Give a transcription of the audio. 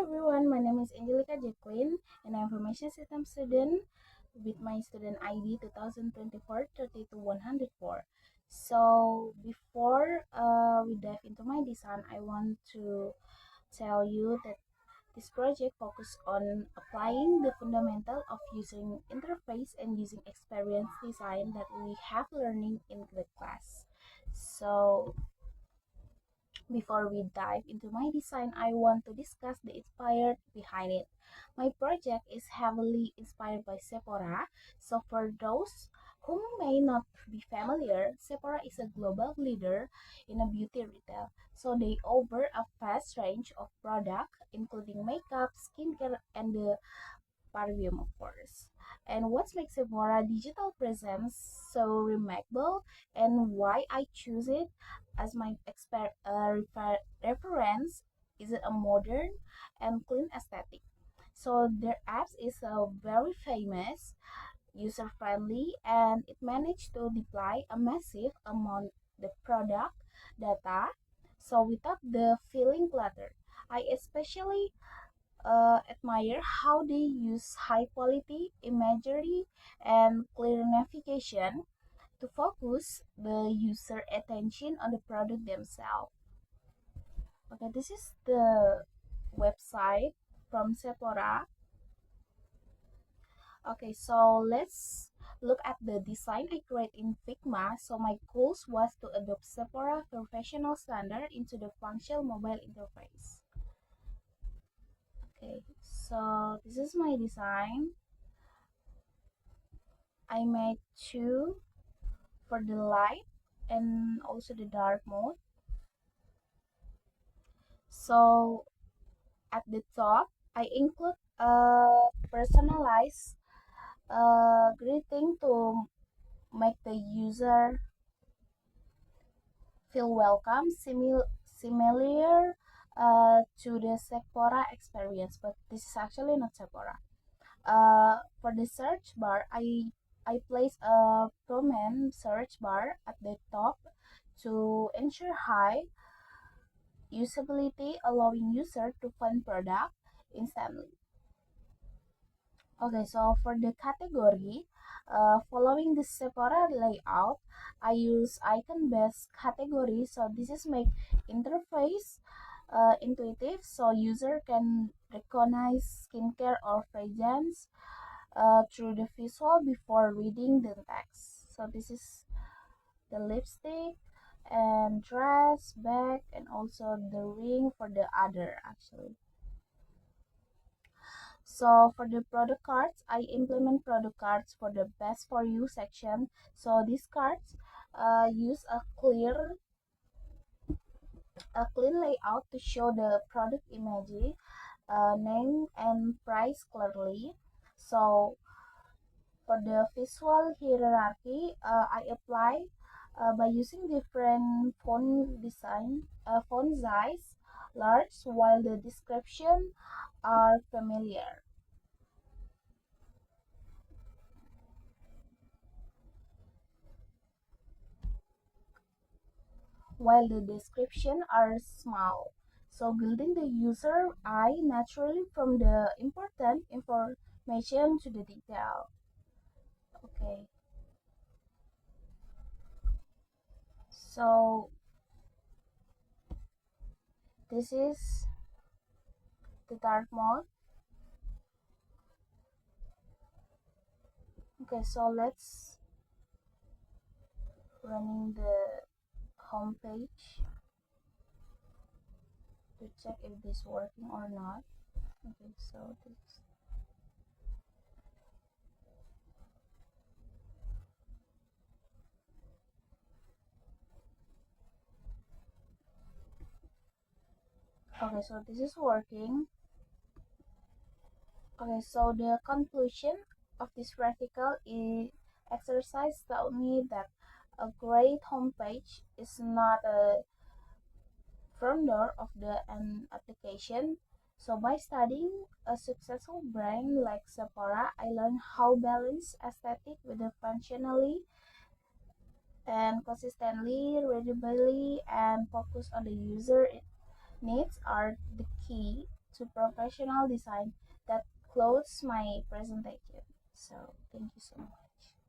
everyone, my name is Angelica Jecklyne and I'm information system student with my student ID 2024-32-104. So before we dive into my design, I want to tell you that this project focuses on applying the fundamental of using interface and using experience design that we have learning in the class. So before we dive into my design, I want to discuss the inspired behind it. My project is heavily inspired by Sephora. So for those who may not be familiar, Sephora is a global leader in a beauty retail. So they offer a vast range of products including makeup, skincare, and the perfume, of course. And what makes Sephora digital presence so remarkable and why I choose it as my reference is a modern and clean aesthetic. So their apps is very famous, user friendly, and it managed to deploy a massive amount the product data. So without the feeling clutter, I especially admire how they use high quality imagery and clear navigation to focus the user attention on the product themselves. Okay, this is the website from Sephora. Okay, so let's look at the design I created in Figma. So my goals was to adopt Sephora professional standard into the functional mobile interface. Okay, so this is my design. I made two for the light and also the dark mode. So at the top, I include a personalized greeting to make the user feel welcome, similar to the Sephora experience, but this is actually not Sephora. For the search bar, I place a prominent search bar at the top to ensure high usability, allowing user to find product instantly. Okay, so for the category, following the Sephora layout, I use icon-based category. So this is make interface intuitive, so user can recognize skincare or fragrance through the visual before reading the text. So this is the lipstick and dress, bag, and also the ring for the other actually. So for the product cards, I implement product cards for the best for you section. So these cards use a clean layout to show the product image, name and price clearly. So for the visual hierarchy, I apply by using different font size, large, while the description are familiar. While the description are small. So building the user eye naturally from the important information to the detail. Okay, so this is the dark mode. Okay, so let's running the home page to check if this working or not. Okay, so this. Okay, so this is working. Okay, so the conclusion of this practical exercise taught me that a great homepage is not a front door of an application. So by studying a successful brand like Sephora, I learned how balance aesthetic with the functionally and consistently, readably, and focus on the user needs are the key to professional design that clothes my presentation. So thank you so much.